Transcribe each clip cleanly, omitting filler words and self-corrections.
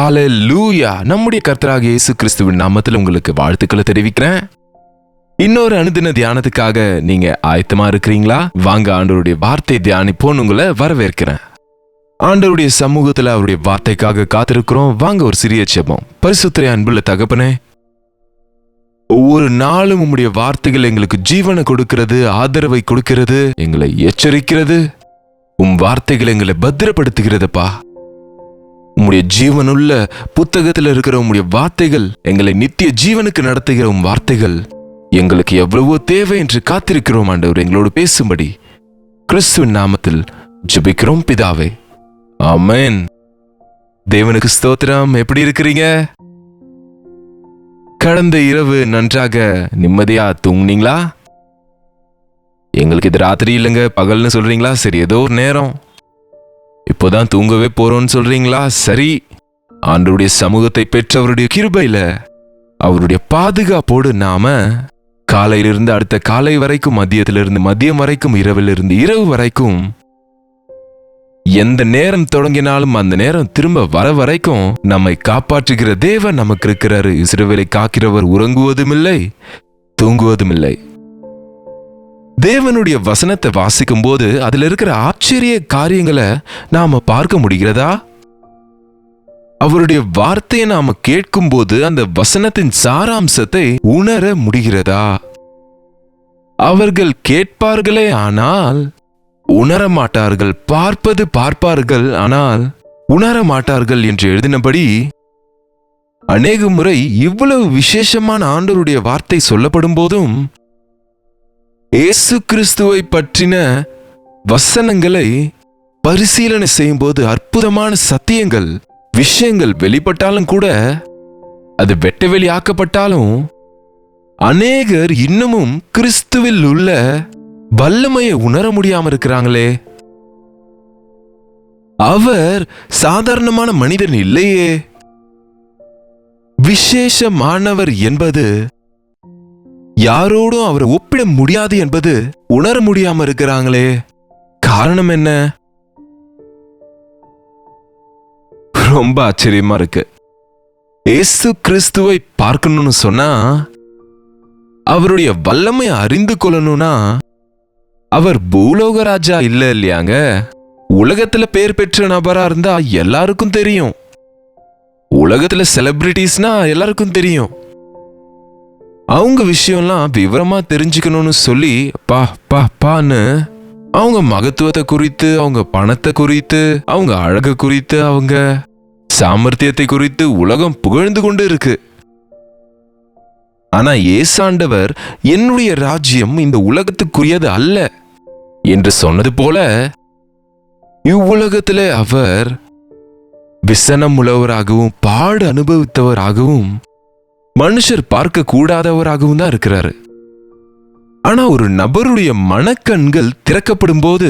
ஹalleluya. நம்முடைய கர்த்தராகிய இயேசு கிறிஸ்துவின் நாமத்தில் உங்களுக்கு வாழ்த்துக்களை தெரிவிக்கிறேன். இன்னொரு அனுதின தியானத்துக்காக நீங்க ஆயத்தமா இருக்கிறீங்களா? வாங்க ஆண்டவருடைய வார்த்தை தியானிப்போன்னு உங்களை வரவேற்கிறேன். ஆண்டவருடைய சமூகத்துல அவருடைய வார்த்தைக்காக காத்திருக்கிறோம். வாங்க ஒரு சிறிய ஜெபம். பரிசுத்த அன்புள்ள தகப்பனே, ஒவ்வொரு நாளும் உம்முடைய வார்த்தைகள் எங்களுக்கு ஜீவனை கொடுக்கிறது, ஆதரவை கொடுக்கிறது, எங்களை எச்சரிக்கிறது. உம் வார்த்தைகள் எங்களை பத்திரப்படுத்துகிறதுப்பா. உம்முடைய ஜீவனுள்ள புத்தகத்தில் இருக்கிற உம்முடைய வார்த்தைகள் எங்களை நித்திய ஜீவனுக்கு நடத்துகிற உம் வார்த்தைகள் எங்களுக்கு எவ்வளவோ தேவை என்று காத்திருக்கிறோம். ஆண்டவர் எங்களோடு பேசும்படி கிறிஸ்துவின் நாமத்தில் ஜெபிக்கிறோம் பிதாவே, ஆமென். தேவனுக்கு ஸ்தோத்திரம். எப்படி இருக்கிறீங்க? கடந்த இரவு நன்றாக நிம்மதியா தூங்குனீங்களா? எங்களுக்கு இது ராத்திரி இல்லைங்க, பகல்னு சொல்றீங்களா? சரி, ஏதோ ஒரு நேரம். இப்போதான் தூங்கவே போறோம்னு சொல்றீங்களா? சரி, ஆண்டவருடைய சமூகத்தை பெற்றவருடைய கிருபையில அவருடைய பாதுகாப்போடு நாம காலையிலிருந்து அடுத்த காலை வரைக்கும், மதியத்திலிருந்து மதியம் வரைக்கும், இரவிலிருந்து இரவு வரைக்கும், எந்த நேரம் தொடங்கினாலும் அந்த நேரம் திரும்ப வர வரைக்கும் நம்மை காப்பாற்றுகிற தேவன் நமக்கு இருக்கிறாரு. இஸ்ரவேலை காக்கிறவர் உறங்குவதும் இல்லை, தூங்குவதும் இல்லை. தேவனுடைய வசனத்தை வாசிக்கும் போது அதுல இருக்கிற ஆச்சரிய காரியங்களை நாம பார்க்க முடிகிறதா? அவருடைய வார்த்தையை நாம கேட்கும் போது அந்த வசனத்தின் சாராம்சத்தை உணர முடிகிறதா? அவர்கள் கேட்பார்களே ஆனால் உணர மாட்டார்கள், பார்ப்பார்கள் ஆனால் உணர மாட்டார்கள் என்று எழுதினபடி அநேக முறை இவ்வளவு விசேஷமான ஆண்டவருடைய வார்த்தை சொல்லப்படும் போதும் இயேசு கிறிஸ்துவை பற்றின வசனங்களை பரிசீலனை செய்யும் போது அற்புதமான சத்தியங்கள், விஷயங்கள் வெளிப்பட்டாலும் கூட, அது வெட்ட வெளி ஆக்கப்பட்டாலும், அநேகர் இன்னமும் கிறிஸ்துவில் உள்ள வல்லமையை உணர முடியாம இருக்கிறாங்களே. அவர் சாதாரணமான மனிதன் இல்லையே, விசேஷமானவர் என்பது, யாரோடும் அவரை ஒப்பிட முடியாது என்பது உணர முடியாம இருக்கிறாங்களே. காரணம் என்ன? ரொம்ப ஆச்சரியமா இருக்கு. இயேசு கிறிஸ்துவை பார்க்கணும்னு சொன்னா, அவருடைய வல்லமை அறிந்து கொள்ளணும்னா, அவர் பூலோக ராஜா இல்ல இல்லையாங்க. உலகத்துல பேர் பெற்ற நபரா இருந்தா எல்லாருக்கும் தெரியும். உலகத்துல செலிபிரிட்டிஸ்னா எல்லாருக்கும் தெரியும். அவங்க விஷயம்லாம் விவரமா தெரிஞ்சுக்கணும்னு சொல்லி பான்னு அவங்க மகத்துவத்தை குறித்து, அவங்க பணத்தை குறித்து, அவங்க அழகு குறித்து, அவங்க சாமர்த்தியத்தை குறித்து உலகம் புகழ்ந்து கொண்டு இருக்கு. ஆனா ஏசாண்டவர் என்னுடைய ராஜ்யம் இந்த உலகத்துக்குரியது அல்ல என்று சொன்னது போல, இவ்வுலகத்திலே அவர் விசனம் உள்ளவராகவும் பாடு அனுபவித்தவராகவும் மனுஷர் பார்க்க கூடாதவராகவும் தான் இருக்கிறாரு. ஆனா ஒரு நபருடைய மனக்கண்கள் திறக்கப்படும் போது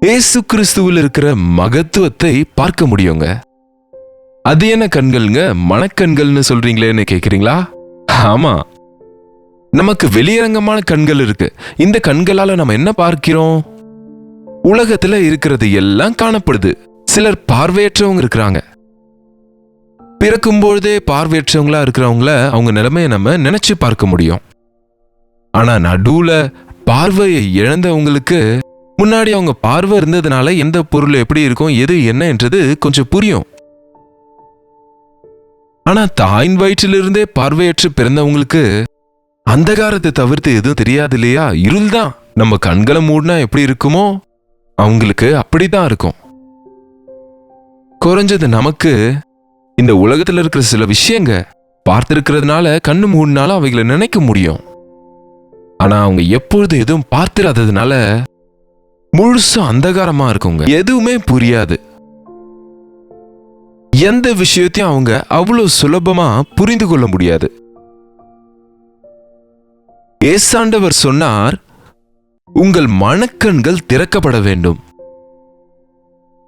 இயேசு கிறிஸ்துவில் இருக்கிற மகத்துவத்தை பார்க்க முடியுங்க. அது என்ன கண்கள்ங்க? மனக்கண்கள்னு சொல்றீங்களேன்னு கேக்குறீங்களா? ஆமா, நமக்கு வெளியரங்கமான கண்கள் இருக்கு. இந்த கண்களால நம்ம என்ன பார்க்கிறோம்? உலகத்துல இருக்கிறது எல்லாம் காணப்படுது. சிலர் பார்வையற்றவங்க இருக்கிறாங்க. பிறக்கும்பொழுதே பார்வையற்றவங்களா இருக்கிறவங்கள அவங்க நிலைமையை நம்ம நினைச்சு பார்க்க முடியும். ஆனா நடுவுல பார்வையை இழந்தவங்களுக்கு முன்னாடி அவங்க பார்வை இருந்ததுனால எந்த பொருள் எப்படி இருக்கும், எது என்ன என்றது கொஞ்சம் புரியும். ஆனா தாயின் வயிற்றிலிருந்தே பார்வையற்று பிறந்தவங்களுக்கு அந்தகாரத்தை தவிர்த்து எதுவும் தெரியாது இல்லையா? இருள் தான். நம்ம கண்களை மூடினா எப்படி இருக்குமோ அவங்களுக்கு அப்படிதான் இருக்கும். குறைஞ்சது நமக்கு இந்த உலகத்துல இருக்கிற சில விஷயங்க பார்த்திருக்கிறதுனால கண்ணு மூடினாலும் அவைகளை நினைக்க முடியும். ஆனா அவங்க எப்பொழுது எதுவும் பார்த்திராததுனால முழுசும் அந்தகாரமா இருக்குங்க. எதுவுமே புரியாது. எந்த விஷயத்தையும் அவங்க அவ்வளவு சுலபமா புரிந்து கொள்ள முடியாது. ஏசாண்டவர் சொன்னார், உங்கள் மனக்கண்கள் திறக்கப்பட வேண்டும்.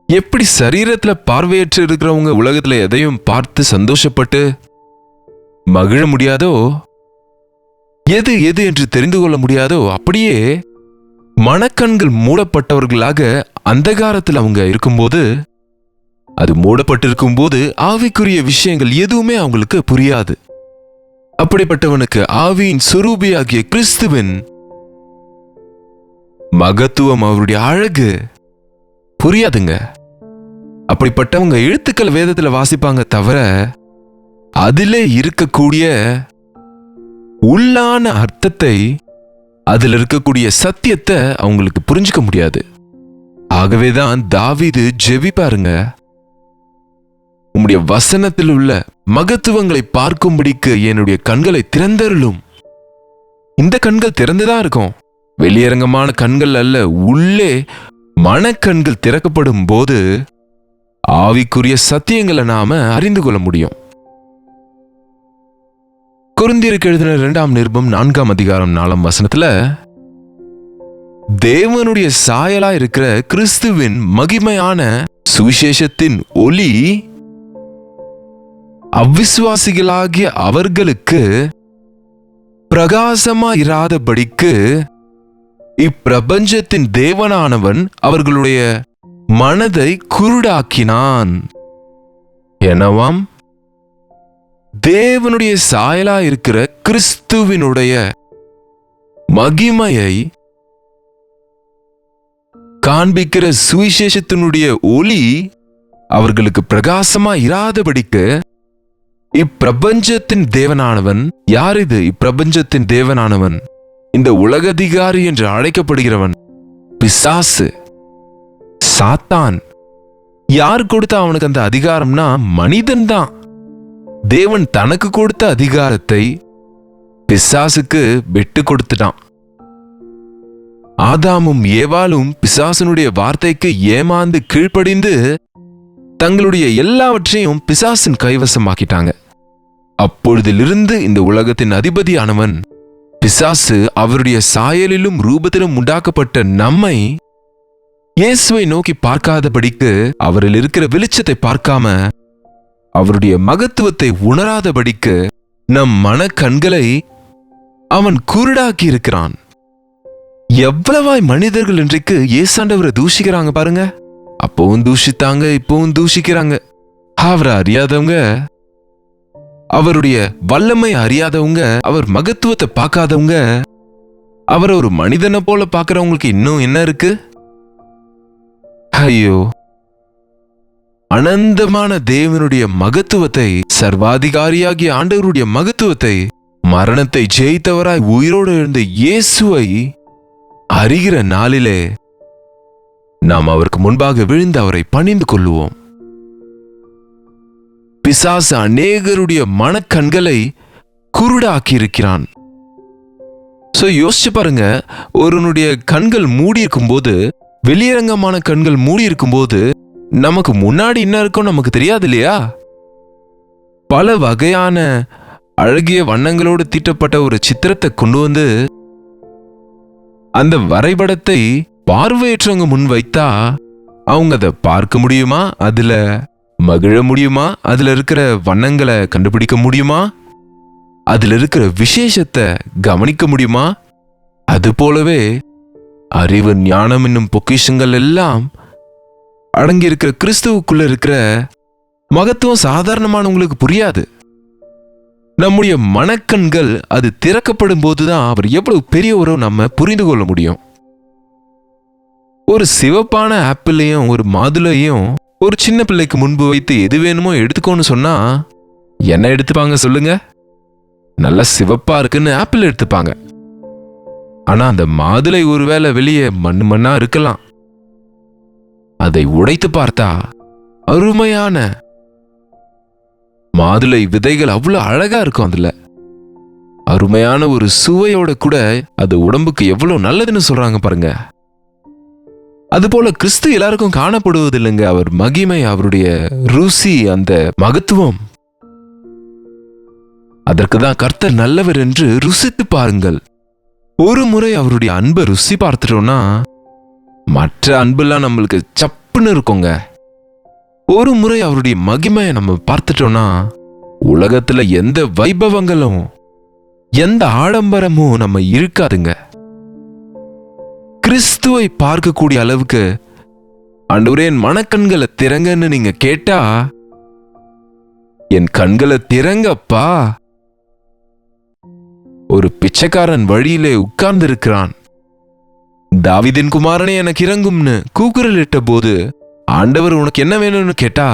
எப்படி சரீரத்துல பார்வையற்று இருக்கிறவங்க உலகத்துல எதையும் பார்த்து சந்தோஷப்பட்டு மகிழ முடியாதோ, எது எது என்று தெரிந்து கொள்ள முடியாதோ, அப்படியே மனக்கண்கள் மூடப்பட்டவர்களாக அந்தகாரத்தில் அவங்க இருக்கும்போது அது மூடப்பட்டிருக்கும் போது ஆவிக்குரிய விஷயங்கள் எதுவுமே அவங்களுக்கு புரியாது. அப்படிப்பட்டவனுக்கு ஆவியின் சுரூபியாகிய கிறிஸ்துவின் மகத்துவம், அவருடைய அழகு புரியாதுங்க. அப்படிப்பட்டவங்க எழுத்துக்கள் வேதத்துல வாசிப்பாங்க தவிர அதிலே இருக்கக்கூடிய உள்ளான அர்த்தத்தை, அதில் இருக்கக்கூடிய சத்தியத்தை அவங்களுக்கு புரிஞ்சுக்க முடியாது. ஆகவேதான் தாவீது ஜெபிப்பாருங்க, உம்முடைய வசனத்தில் உள்ள மகத்துவங்களை பார்க்கும்படிக்கு என்னுடைய கண்களை திறந்தருளும். இந்த கண்கள் திறந்துதான் இருக்கும், வெளியரங்கமான கண்கள் அல்ல. உள்ளே மனக்கண்கள் திறக்கப்படும் போது ஆவிக்குரிய சத்தியங்களை நாம அறிந்து கொள்ள முடியும். கொரிந்தியருக்கு எழுதின 2ஆம் நிருபம் 4ஆம் அதிகாரம் 4ஆம் வசனத்துல, தேவனுடைய சாயலா இருக்கிற கிறிஸ்துவின் மகிமையான சுவிசேஷத்தின் ஒளி அவ்விசுவாசிகளாகிய அவர்களுக்கு பிரகாசமாயிராதபடிக்கு இப்பிரபஞ்சத்தின் தேவனானவன் அவர்களுடைய மனதை குருடாக்கினான். எனவாம், தேவனுடைய சாயலா இருக்கிற கிறிஸ்துவினுடைய மகிமையை காண்பிக்கிற சுவிசேஷத்தினுடைய ஒளி அவர்களுக்கு பிரகாசமா இராதபடிக்கு இப்பிரபஞ்சத்தின் தேவனானவன், யார் இது இப்பிரபஞ்சத்தின் தேவனானவன்? இந்த உலகதிகாரி என்று அழைக்கப்படுகிறவன் பிசாசு, சாத்தான். யார் கொடுத்த அவனுக்கு அந்த அதிகாரம்னா மனிதன் தான். தேவன் தனக்கு கொடுத்த அதிகாரத்தை பிசாசுக்கு விட்டு கொடுத்துட்டான். ஆதாமும் ஏவாளும் பிசாசனுடைய வார்த்தைக்கு ஏமாந்து கீழ்ப்படிந்து தங்களுடைய எல்லாவற்றையும் பிசாசின் கைவசமாக்கிட்டாங்க. அப்பொழுதிலிருந்து இந்த உலகத்தின் அதிபதியானவன் பிசாசு அவருடைய சாயலிலும் ரூபத்திலும் உண்டாக்கப்பட்ட நம்மை இயேசுவை நோக்கி பார்க்காதபடிக்கு, அவரில் இருக்கிற வெளிச்சத்தை பார்க்காம அவருடைய மகத்துவத்தை உணராதபடிக்கு நம் மனக்கண்களை அவன் குருடாக்கி இருக்கிறான். எவ்வளவாய் மனிதர்கள் இன்றைக்கு இயேசாண்டவரை தூஷிக்கிறாங்க பாருங்க. அப்பவும் தூஷித்தாங்க, இப்பவும் தூஷிக்கிறாங்க. அவரை அறியாதவங்க, அவருடைய வல்லமை அறியாதவங்க, அவர் மகத்துவத்தை பார்க்காதவங்க, அவரை ஒரு மனிதனை போல பார்க்கிறவங்களுக்கு இன்னும் என்ன இருக்கு? ஐயோ, அனந்தமான தேவனுடைய மகத்துவத்தை, சர்வாதிகாரியாகிய ஆண்டவருடைய மகத்துவத்தை, மரணத்தை ஜெயித்தவராய் உயிரோடு எழுந்த இயேசுவை அறிகிற நாளிலே நாம் அவருக்கு முன்பாக விழுந்து அவரை பணிந்து கொள்ளுவோம். பிசாசு அநேகருடைய மனக்கண்களை குருடாக்கி இருக்கிறான். யோசிச்சு பாருங்க, ஒருவனுடைய கண்கள் மூடி இருக்கும் போது, வெளியரங்கமான கண்கள் மூடி இருக்கும் போது நமக்கு முன்னாடி என்ன இருக்கும் நமக்கு தெரியாது இல்லையா? பல வகையான அழகிய வண்ணங்களோடு தீட்டப்பட்ட ஒரு சித்திரத்தை கொண்டு வந்து அந்த வரைபடத்தை பார்வையற்றவங்க முன் வைத்தா அவங்க அதை பார்க்க முடியுமா? அதுல மகிழ முடியுமா? அதுல இருக்கிற வண்ணங்களை கண்டுபிடிக்க முடியுமா? அதுல இருக்கிற விசேஷத்தை கவனிக்க முடியுமா? அது போலவே அறிவு, ஞானம் என்னும் பொக்கிஷங்கள் எல்லாம் அடங்கி இருக்கிற கிறிஸ்துவுக்குள்ள இருக்கிற மகத்துவம் சாதாரணமானவங்களுக்கு புரியாது. நம்முடைய மனக்கண்கள் அது திறக்கப்படும் போதுதான் அவர் எவ்வளவு பெரியவரோ நம்ம புரிந்து கொள்ள முடியும். ஒரு சிவப்பான ஆப்பிளையும் ஒரு மாதுளையும் ஒரு சின்ன பிள்ளைக்கு முன்பு வைத்து எது வேணுமோ எடுத்துக்கோன்னு சொன்னா என்ன எடுத்துப்பாங்க சொல்லுங்க? நல்ல சிவப்பா இருக்குன்னு ஆப்பிள் எடுத்துப்பாங்க. ஆனா அந்த மாதுளை ஒருவேளை வெளியே மண்ணா இருக்கலாம். அதை உடைத்து பார்த்தா அருமையான மாதுளை விதைகள் அவ்வளவு அழகா இருக்கும். அதுல அருமையான ஒரு சுவையோட கூட அது உடம்புக்கு எவ்வளவு நல்லதுன்னு சொல்றாங்க பாருங்க. அதுபோல கிறிஸ்து எல்லாருக்கும் காணப்படுவது இல்லைங்க. அவர் மகிமை, அவருடைய ருசி, அந்த மகத்துவம், அதற்குதான் கர்த்தர் நல்லவர் என்று ருசித்து பாருங்கள். ஒரு முறை அவருடைய அன்பை ருசி பார்த்துட்டோம்னா மற்ற அன்பெல்லாம் நம்மளுக்கு சப்புன்னு இருக்குங்க. ஒரு முறை அவருடைய மகிமையை நம்ம பார்த்துட்டோம்னா உலகத்துல எந்த வைபவங்களும் எந்த ஆடம்பரமும் நம்ம இருக்காதுங்க. கிறிஸ்துவை பார்க்கக்கூடிய அளவுக்கு ஆண்டவரே என் மனக்கண்களை திறங்கன்னு நீங்க கேட்டா, என் கண்களை திறங்கப்பா. ஒரு பிச்சைக்காரன் வழியிலே உட்கார்ந்து இருக்கிறான். தாவீதின் குமாரனே எனக்கு இறங்கும்னு கூக்குரலிட்ட போது ஆண்டவர் உனக்கு என்ன வேணும்னு கேட்டா,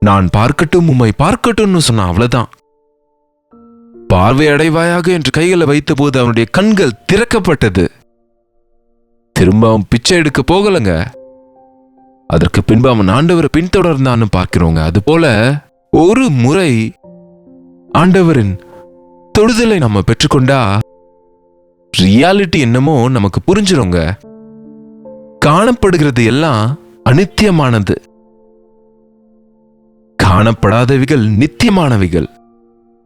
நான் பார்க்கட்டும் உம்மை பார்க்கட்டும்னு சொன்ன. அவ்வளவுதான். பார்வை அடைவாயாக என்று கைகளை வைத்த போது அவனுடைய கண்கள் திறக்கப்பட்டது. திரும்ப அவன் பிச்சை எடுக்க போகலங்க. அதற்கு பின்பு அவன் ஆண்டவரை பின்தொடர்ந்தான்னு பார்க்கிறோங்க. அது போல ஒரு முறை ஆண்டவரின் தொடுதலை நம்ம பெற்றுக்கொண்டா ரியாலிட்டி என்னமோ நமக்கு புரிஞ்சிருங்க. காணப்படுகிறது எல்லாம் அநித்தியமானது, காணப்படாதவைகள் நித்தியமானவைகள்.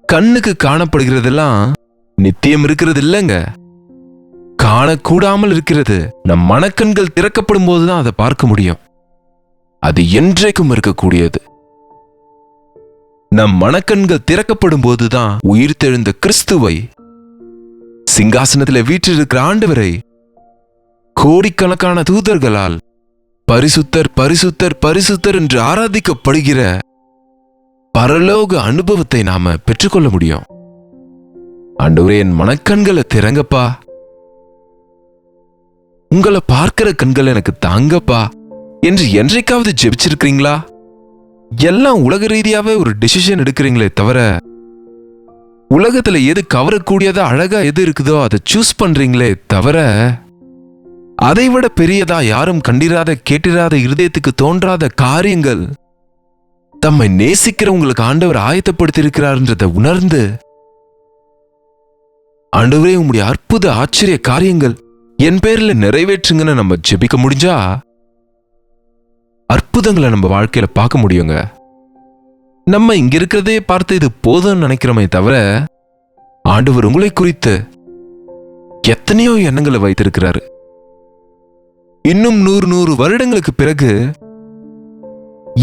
கண்ணுக்கு காணப்படுகிறதெல்லாம் நித்தியம் இருக்கிறது இல்லைங்க, காணக்கூடாமல் இருக்கிறது. நம் மனக்கண்கள் திறக்கப்படும் போதுதான் அதை பார்க்க முடியும். அது என்றைக்கும் இருக்கக்கூடியது. நம் மனக்கண்கள் திறக்கப்படும் போதுதான் உயிர்த்தெழுந்த கிறிஸ்துவை, சிங்காசனத்தில் வீற்றிருக்கிற ஆண்டவரை கோடிக்கணக்கான தூதர்களால் பரிசுத்தர் பரிசுத்தர் பரிசுத்தர் என்று ஆராதிக்கப்படுகிற பரலோக அனுபவத்தை நாம பெற்றுக்கொள்ள முடியும். ஆண்டவரே என் மனக்கண்களை திறங்கப்பா, உங்களை பார்க்கிற கண்கள் எனக்கு தாங்கப்பா என்று என்றைக்காவது ஜெபிச்சிருக்கிறீங்களா? எல்லாம் உலக ரீதியாவே ஒரு டிசிஷன் எடுக்கிறீங்களே தவிர, உலகத்துல எது கவரக்கூடியதா அழகா எது இருக்குதோ அதை சூஸ் பண்றீங்களே தவிர, அதை விட பெரியதா யாரும் கண்டிராத கேட்டிராத இருதயத்துக்கு தோன்றாத காரியங்கள் தம்மை நேசிக்கிறவங்களுக்கு ஆண்டவர் ஆயத்தப்படுத்தி இருக்கிறார்ன்றதை உணர்ந்து, ஆண்டவரே உம்முடைய அற்புத ஆச்சரிய காரியங்கள் என் பேர்ல நிறைவேற்றுங்கன்னு நம்ம ஜெபிக்க முடிஞ்சா அற்புதங்களை நம்ம வாழ்க்கையில பார்க்க முடியுங்க. நம்ம இங்க இருக்கிறதே பார்த்து இது போதும்னு நினைக்கிறோமே தவிர, ஆண்டவர் உங்களை குறித்து எத்தனையோ எண்ணங்களை வைத்திருக்கிறாரு. இன்னும் 100 வருடங்களுக்கு பிறகு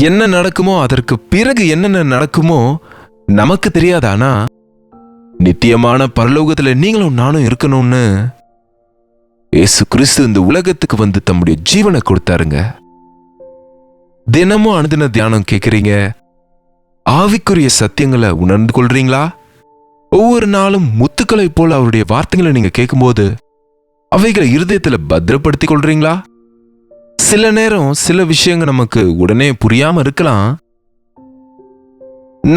என்ன நடக்குமோ, அதற்கு பிறகு என்னென்ன நடக்குமோ நமக்கு தெரியாதானா, நித்தியமான பரலோகத்துல நீங்களும் நானும் இருக்கணும்னு இயேசு கிறிஸ்து இந்த உலகத்துக்கு வந்து தம்முடைய ஜீவனை கொடுத்தாருங்க. தினமும் அனுதின தியானம் கேட்கிறீங்க, ஆவிக்குரிய சத்தியங்களை உணர்ந்து கொள்றீங்களா? ஒவ்வொரு நாளும் முத்துக்களை போல அவருடைய வார்த்தைகளை நீங்க கேட்கும்போது அவைகளை இருதயத்துல பத்திரப்படுத்தி கொள்றீங்களா? சில நேரம் சில விஷயங்கள் நமக்கு உடனே புரியாம இருக்கலாம்.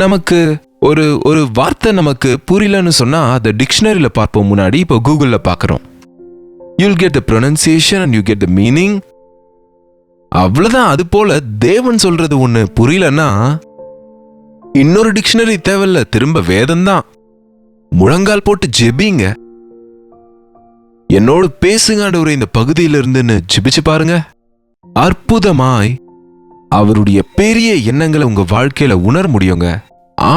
நமக்கு ஒரு வார்த்தை நமக்கு புரியலன்னு சொன்னா அதை டிக்ஷனரியில பார்ப்போம். முன்னாடி இப்போ கூகுள்ல பார்க்கிறோம். you'll get the pronunciation and you get the meaning. அவ்வளவுதான். அது போல தேவன் சொல்றது ஒண்ணு புரியலன்னா இன்னொரு டிக்ஷனரி தேவையில்ல, திரும்ப வேதம்தான். முழங்கால் போட்டு ஜெபிங்க, என்னோடு பேசுங்க ஆண்டவரே இந்த பகுதியில இருந்துன்னு ஜெபிச்சு பாருங்க. அற்புதமாய் அவருடைய பெரிய எண்ணங்களை உங்க வாழ்க்கையில உணர முடியுங்க.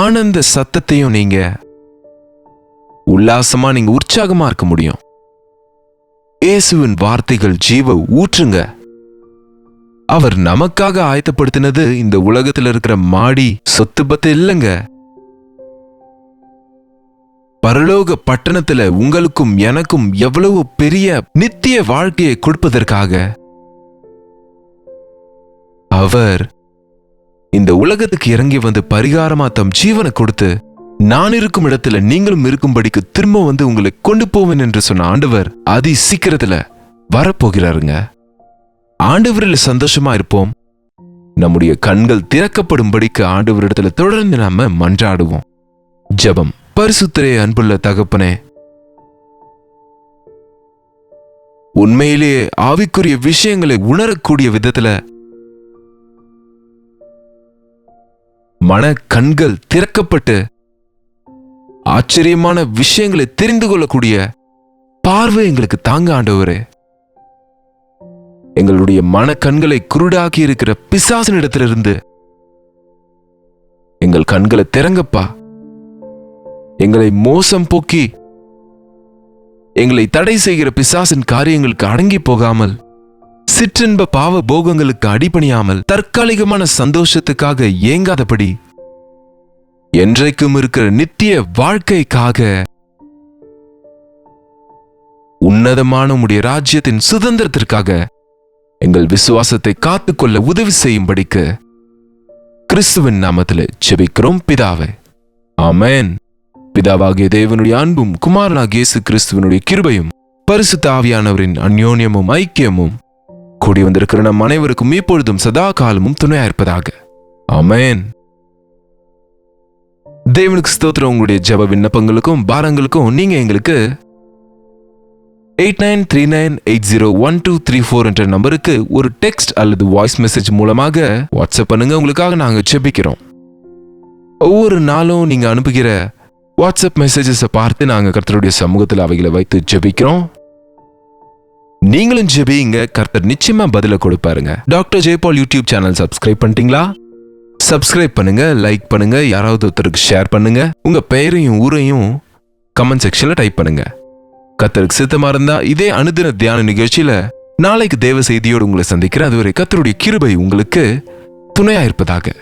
ஆனந்த சத்தத்தையும் நீங்க உல்லாசமா நீங்க உற்சாகமா இருக்க முடியும். இயேசுவின் வார்த்தைகள் ஜீவ ஊற்றுங்க. அவர் நமக்காக ஆயத்தப்படுத்தினது இந்த உலகத்தில் இருக்கிற மாடி சொத்து பத்து இல்லைங்க. பரலோக பட்டணத்துல உங்களுக்கும் எனக்கும் எவ்வளவு பெரிய நித்திய வாழ்க்கையை கொடுப்பதற்காக அவர் இந்த உலகத்துக்கு இறங்கி வந்து பரிகாரமா தம் ஜீவனை கொடுத்து, நான் இருக்கும் இடத்துல நீங்களும் இருக்கும்படிக்கு திரும்ப வந்து உங்களை கொண்டு போவேன் என்று சொன்ன ஆண்டவர் அதி சீக்கிரத்துல வரப்போகிறாருங்க. ஆண்டவரில் சந்தோஷமா இருப்போம். நம்முடைய கண்கள் திறக்கப்படும்படிக்கு ஆண்டவரிடத்துல தொடர்ந்து நாம மன்றாடுவோம். ஜெபம். பரிசுத்தரே, அன்புள்ள தகப்பனே, உண்மையிலேயே ஆவிக்குரிய விஷயங்களை உணரக்கூடிய விதத்துல மன கண்கள் திறக்கப்பட்டு ஆச்சரியமான விஷயங்களை தெரிந்து கொள்ளக்கூடிய பார்வை எங்களுக்கு தாங்க ஆண்டவரே. எங்களுடைய மன கண்களை குருடாக்கி இருக்கிற பிசாசினிடத்திலிருந்து எங்கள் கண்களை திறங்கப்பா. எங்களை மோசம் போக்கி எங்களை தடை செய்கிற பிசாசின் காரியங்களுக்கு அடங்கி போகாமல், சிற்றின்ப பாவ போகங்களுக்கு அடிபணியாமல், தற்காலிகமான சந்தோஷத்துக்காக ஏங்காதபடி என்றைக்கும் இருக்கிற நித்திய வாழ்க்கைக்காக உன்னதமான உம்முடைய ராஜ்யத்தின் சுதந்திரத்திற்காக எங்கள் விசுவாசத்தை காத்துக்கொள்ள உதவி செய்யும்படிக்கு கிறிஸ்துவின் நாமத்தில் ஜெபிக்கிறோம் பிதாவே, ஆமென். பிதாவாகிய தேவனுடைய அன்பும் குமாரனாகிய இயேசு கிறிஸ்துவனுடைய கிருபையும் பரிசுத்த ஆவியானவரின் அந்யோன்யமும் ஐக்கியமும் கூடி வந்திருக்கிற நம் அனைவருக்கும் இப்பொழுதும் சதா காலமும் துணையாயிருப்பதாக, ஆமென். தேவனுக்கு ஸ்தோத்திரம். உங்களுடைய ஜெப விண்ணப்பங்களுக்கும் பாரங்களுக்கும் நீங்க எங்களுக்கு 8939801234 என்ற நம்பருக்கு ஒரு டெக்ஸ்ட் அல்லது வாய்ஸ் மெசேஜ் மூலமாக வாட்ஸ்அப் பண்ணுங்க. உங்களுக்காக நாங்க ஜெபிக்கிறோம். ஒவ்வொரு நாளும் நீங்க அனுப்புகிற வாட்ஸ்அப் மெசேஜஸை பார்த்து நாங்க கர்த்தருடைய சமூகத்தில் அவைகளை வைத்து ஜெபிக்கிறோம். நீங்களும் ஜெபிங்க, கர்த்தர் நிச்சயமா பதில கொடுப்பாருங்க. Doctor Jayapal YouTube channel subscribe பண்ணிட்டீங்களா? சப்ஸ்கிரைப் பண்ணுங்க, லைக் பண்ணுங்க, யாராவது ஒருத்தருக்கு ஷேர் பண்ணுங்க. உங்க பெயரையும் ஊரையும் கமெண்ட் செக்ஷன்ல டைப் பண்ணுங்க. கர்த்தருக்கு சித்தமா இருந்தா இதே அனுதின தியான நிகழ்ச்சியில நாளைக்கு தேவ செய்தியோடு உங்களை சந்திக்கிறேன். அதுவரை கர்த்தருடைய கிருபை உங்களுக்கு துணையா இருப்பதாக.